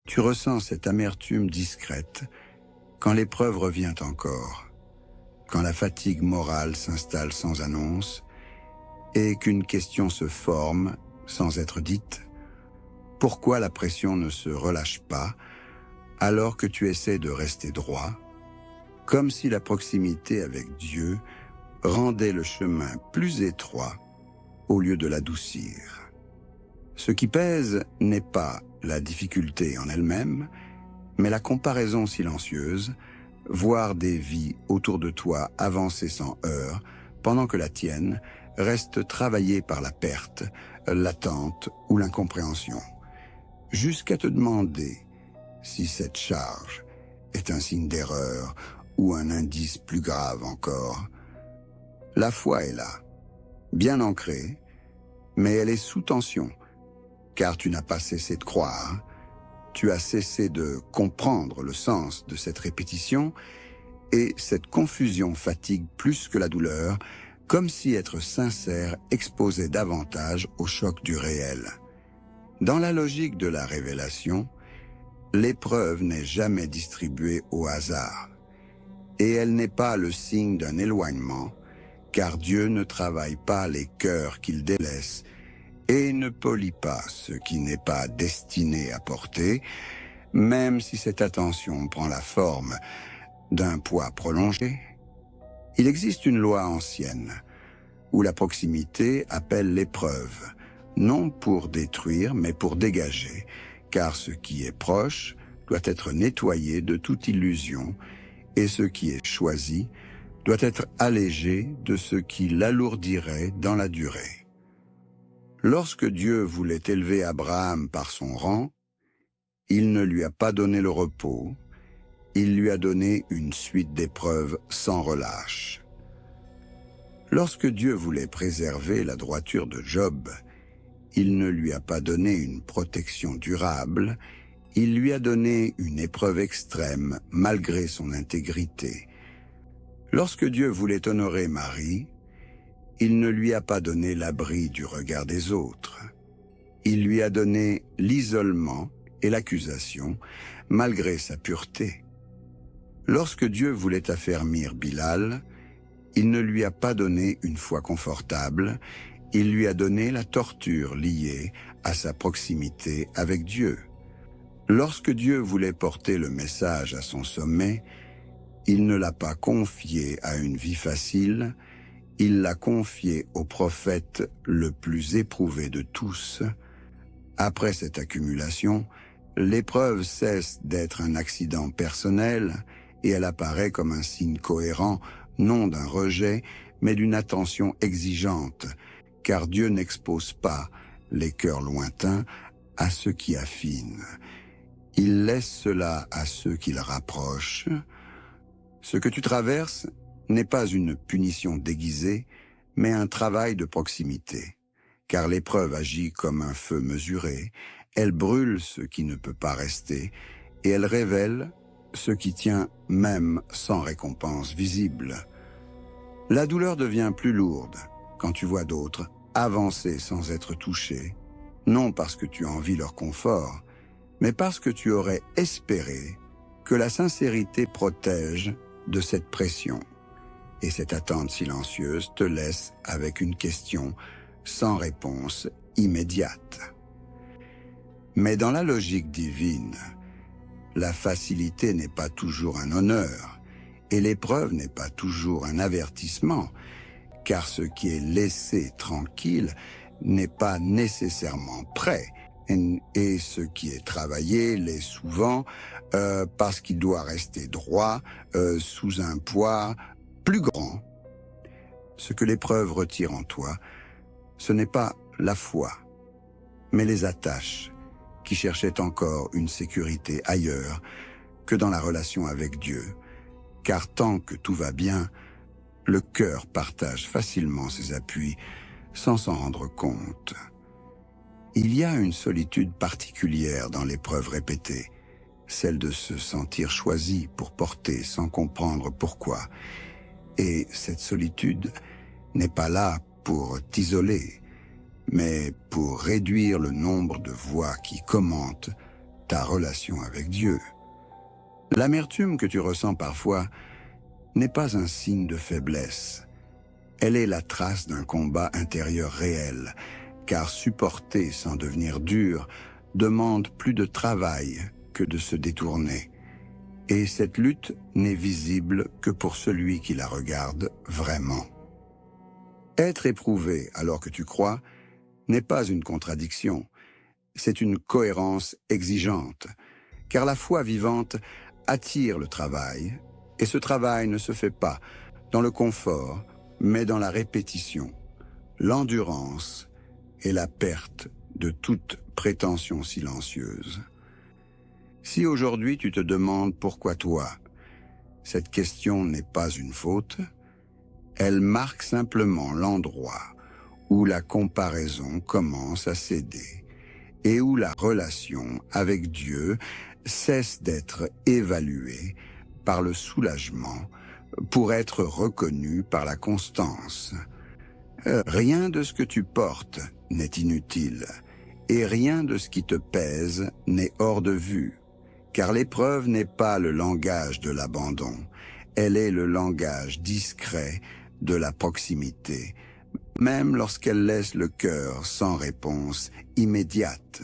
Tu ressens cette amertume discrète quand l'épreuve revient encore, quand la fatigue morale s'installe sans annonce et qu'une question se forme sans être dite. Pourquoi la pression ne se relâche pas alors que tu essaies de rester droit, comme si la proximité avec Dieu rendait le chemin plus étroit au lieu de l'adoucir. Ce qui pèse n'est pas la difficulté en elle-même, mais la comparaison silencieuse, voir des vies autour de toi avancer sans heurts, pendant que la tienne reste travaillée par la perte, l'attente ou l'incompréhension, jusqu'à te demander si cette charge est un signe d'erreur ou un indice plus grave encore. La foi est là, bien ancrée, mais elle est sous tension, car tu n'as pas cessé de croire, tu as cessé de comprendre le sens de cette répétition, et cette confusion fatigue plus que la douleur, comme si être sincère exposait davantage au choc du réel. Dans la logique de la révélation, l'épreuve n'est jamais distribuée au hasard, et elle n'est pas le signe d'un éloignement, car Dieu ne travaille pas les cœurs qu'il délaisse et ne polit pas ce qui n'est pas destiné à porter, même si cette attention prend la forme d'un poids prolongé. Il existe une loi ancienne où la proximité appelle l'épreuve, non pour détruire mais pour dégager, car ce qui est proche doit être nettoyé de toute illusion et ce qui est choisi doit être allégé de ce qui l'alourdirait dans la durée. Lorsque Dieu voulait élever Abraham par son rang, il ne lui a pas donné le repos, il lui a donné une suite d'épreuves sans relâche. Lorsque Dieu voulait préserver la droiture de Job, il ne lui a pas donné une protection durable, il lui a donné une épreuve extrême malgré son intégrité. Lorsque Dieu voulait honorer Marie, il ne lui a pas donné l'abri du regard des autres. Il lui a donné l'isolement et l'accusation, malgré sa pureté. Lorsque Dieu voulait affermir Bilal, il ne lui a pas donné une foi confortable, il lui a donné la torture liée à sa proximité avec Dieu. Lorsque Dieu voulait porter le message à son sommet, il ne l'a pas confié à une vie facile, il l'a confié au prophète le plus éprouvé de tous. Après cette accumulation, l'épreuve cesse d'être un accident personnel et elle apparaît comme un signe cohérent, non d'un rejet, mais d'une attention exigeante, car Dieu n'expose pas les cœurs lointains à ceux qui affinent. Il laisse cela à ceux qu'il rapproche. Ce que tu traverses n'est pas une punition déguisée, mais un travail de proximité, car l'épreuve agit comme un feu mesuré, elle brûle ce qui ne peut pas rester, et elle révèle ce qui tient même sans récompense visible. La douleur devient plus lourde quand tu vois d'autres avancer sans être touchés, non parce que tu envies leur confort, mais parce que tu aurais espéré que la sincérité protège de cette pression. Et cette attente silencieuse te laisse avec une question sans réponse immédiate. Mais dans la logique divine, la facilité n'est pas toujours un honneur, et l'épreuve n'est pas toujours un avertissement, car ce qui est laissé tranquille n'est pas nécessairement prêt, et ce qui est travaillé l'est souvent parce qu'il doit rester droit sous un poids plus grand. Ce que l'épreuve retire en toi, ce n'est pas la foi, mais les attaches qui cherchaient encore une sécurité ailleurs que dans la relation avec Dieu, car tant que tout va bien, le cœur partage facilement ses appuis sans s'en rendre compte. Il y a une solitude particulière dans l'épreuve répétée, celle de se sentir choisi pour porter sans comprendre pourquoi. Et cette solitude n'est pas là pour t'isoler, mais pour réduire le nombre de voix qui commentent ta relation avec Dieu. L'amertume que tu ressens parfois n'est pas un signe de faiblesse. Elle est la trace d'un combat intérieur réel, car supporter sans devenir dur demande plus de travail que de se détourner. Et cette lutte n'est visible que pour celui qui la regarde vraiment. Être éprouvé alors que tu crois n'est pas une contradiction, c'est une cohérence exigeante, car la foi vivante attire le travail, et ce travail ne se fait pas dans le confort, mais dans la répétition, l'endurance et la perte de toute prétention silencieuse. Si aujourd'hui tu te demandes pourquoi toi, cette question n'est pas une faute, elle marque simplement l'endroit où la comparaison commence à céder et où la relation avec Dieu cesse d'être évaluée par le soulagement pour être reconnue par la constance. Rien de ce que tu portes n'est inutile et rien de ce qui te pèse n'est hors de vue, car l'épreuve n'est pas le langage de l'abandon, elle est le langage discret de la proximité, même lorsqu'elle laisse le cœur sans réponse immédiate.